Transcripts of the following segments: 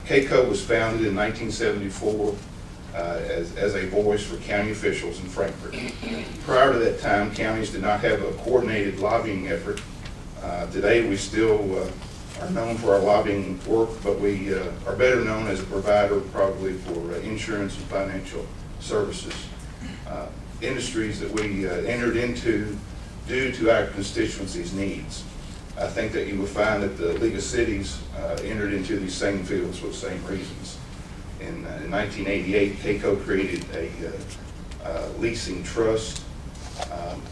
KACo was founded in 1974 as a voice for county officials in Frankfort. Prior to that time, counties did not have a coordinated lobbying effort. Today, we still are known for our lobbying work, but we are better known as a provider probably for insurance and financial services. Industries that we entered into due to our constituency's needs. I think that you will find that the League of Cities entered into these same fields for the same reasons. In 1988, KACo created a leasing trust,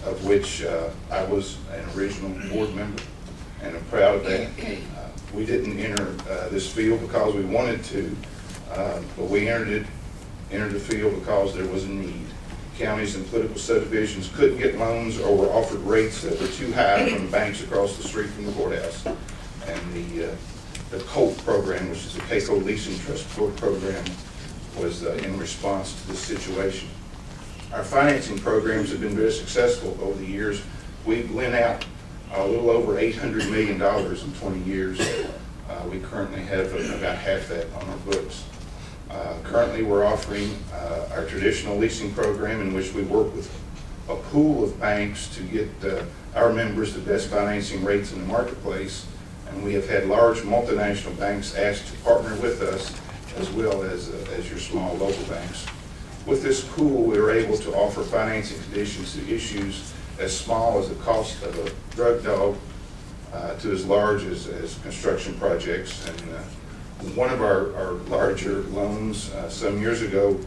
of which I was an original board member, and I'm proud of that. We didn't enter this field because we wanted to, but we entered the field because there was a need. Counties and political subdivisions couldn't get loans or were offered rates that were too high from the banks across the street from the courthouse. And the COLT program, which is the KACo Leasing Trust program, was in response to this situation. Our financing programs have been very successful over the years. We've lent out a little over $800 million in 20 years. We currently have about half that on our books. Currently, we're offering our traditional leasing program, in which we work with a pool of banks to get our members the best financing rates in the marketplace. And we have had large multinational banks ask to partner with us, as well as your small local banks. With this pool, we are able to offer financing conditions to issues as small as the cost of a drug dog to as large as construction projects. And one of our larger loans some years ago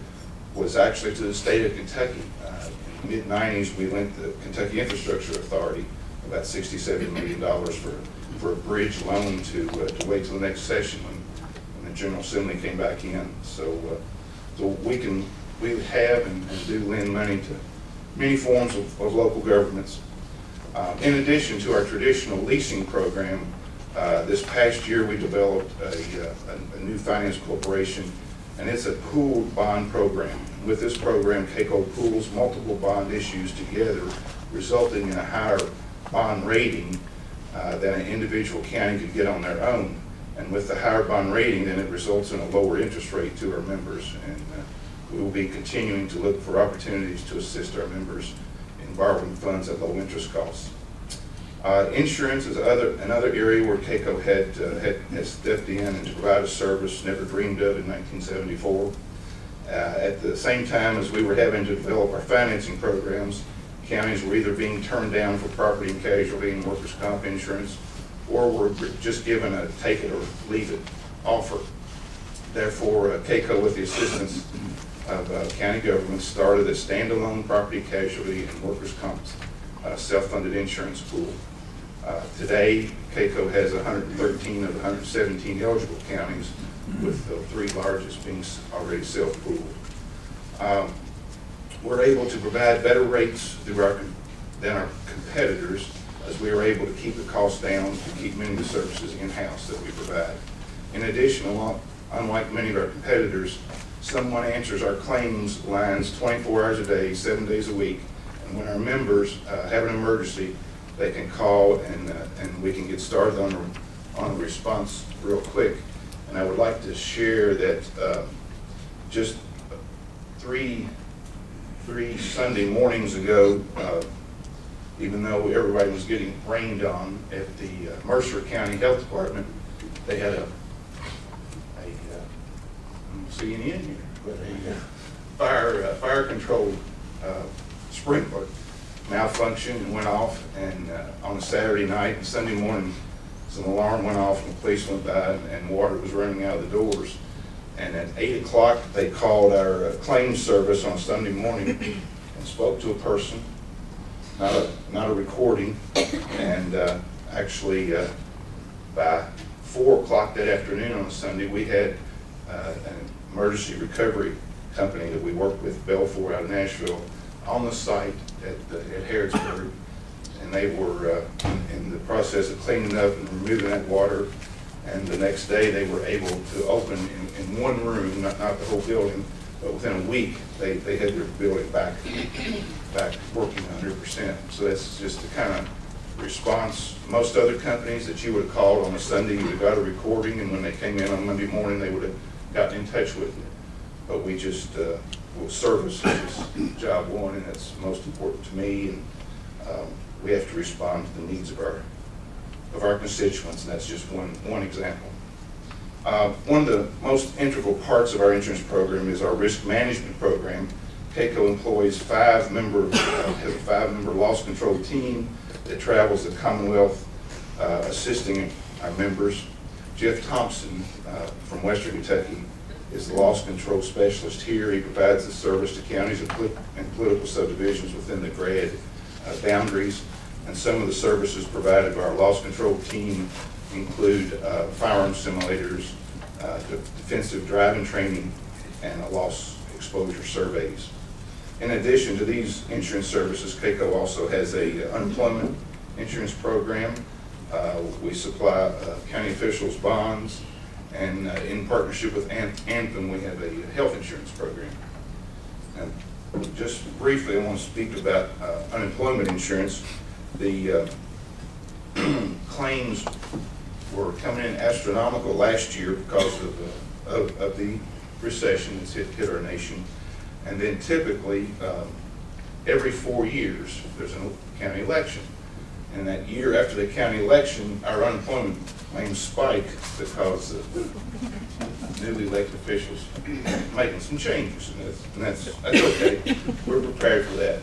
was actually to the state of Kentucky. In the mid-90s, we lent the Kentucky Infrastructure Authority about $67 million for a bridge loan to wait till the next session when the General Assembly came back in. So we have and do lend money to many forms of local governments. In addition to our traditional leasing program, this past year we developed a new finance corporation, and it's a pooled bond program. With this program, KACo pools multiple bond issues together, resulting in a higher bond rating than an individual county could get on their own. And with the higher bond rating, then it results in a lower interest rate to our members. And we will be continuing to look for opportunities to assist our members in borrowing funds at low interest costs. Insurance is another area where KACo has stepped in and to provide a service never dreamed of in 1974. At the same time as we were having to develop our financing programs, counties were either being turned down for property and casualty and workers' comp insurance, or were just given a take it or leave it offer. Therefore, KACo, with the assistance of county government, started a standalone property casualty and workers' comp self-funded insurance pool. Today, KACo has 113 of the 117 eligible counties, with the 3 largest being already self-pooled. We're able to provide better rates than our competitors, as we are able to keep the cost down to keep many of the services in-house that we provide. In addition, unlike many of our competitors, someone answers our claims lines 24 hours a day, 7 days a week. And when our members have an emergency, they can call and we can get started on a response real quick. And I would like to share that just three Sunday mornings ago, even though everybody was getting rained on at the Mercer County Health Department, they had I'm seeing you in here, but a fire control sprinkler malfunctioned and went off, and on a Saturday night and Sunday morning, some alarm went off and the police went by and water was running out of the doors. And at 8 o'clock, they called our claims service on Sunday morning and spoke to a person, not a recording, and actually by 4 o'clock that afternoon on a Sunday, we had an emergency recovery company that we work with, Belfour out of Nashville, on the site at Harrodsburg, and they were in the process of cleaning up and removing that water. And the next day, they were able to open in one room, not the whole building, but within a week, they had their building back working 100%. So that's just to kind of response. Most other companies that you would have called on a Sunday, you would have got a recording, and when they came in on Monday morning, they would have gotten in touch with you. But we just, well, service is job one, and that's most important to me, and we have to respond to the needs of our constituents, and that's just one example. One of the most integral parts of our insurance program is our risk management program. KACo employs has a 5-member loss control team that travels the Commonwealth assisting our members. Jeff Thompson from Western Kentucky is the loss control specialist here. He provides the service to counties and political subdivisions within the GRADD boundaries. And some of the services provided by our loss control team include firearm simulators, defensive driving training, and loss exposure surveys. In addition to these insurance services, KACo also has a unemployment insurance program. We supply county officials bonds, and in partnership with Anthem, we have a health insurance program. Now, just briefly, I want to speak about unemployment insurance. The claims were coming in astronomical last year because of the recession that's hit our nation. And then typically, every 4 years, there's a county election. And that year after the county election, our unemployment claims spike because of newly elected officials making some changes. And that's okay. We're prepared for that.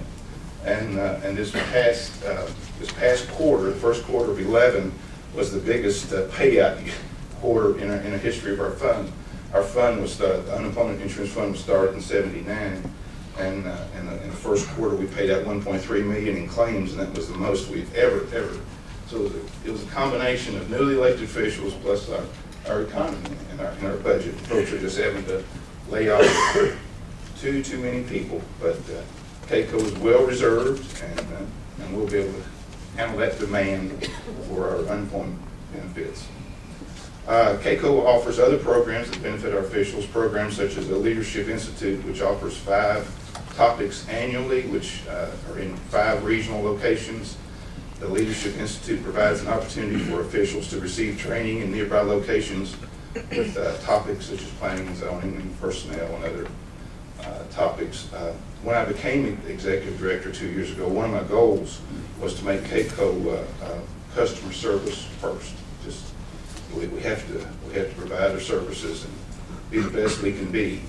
And this past quarter, the first quarter of 11, was the biggest payout quarter in a history of our fund. Our fund was the unemployment insurance fund was started in '79, and in the first quarter we paid out $1.3 million in claims, and that was the most we've ever. So it was a combination of newly elected officials plus our economy and our budget. Folks are just having to lay off too many people, but KACo is well reserved, and we'll be able to handle that demand for our unemployment benefits. KACo offers other programs that benefit our officials, programs such as the Leadership Institute, which offers 5 topics annually, which are in 5 regional locations. The Leadership Institute provides an opportunity for officials to receive training in nearby locations with topics such as planning and zoning and personnel and other topics. When I became executive director 2 years ago, one of my goals was to make KACo customer service first. We have to provide our services and be the best we can be.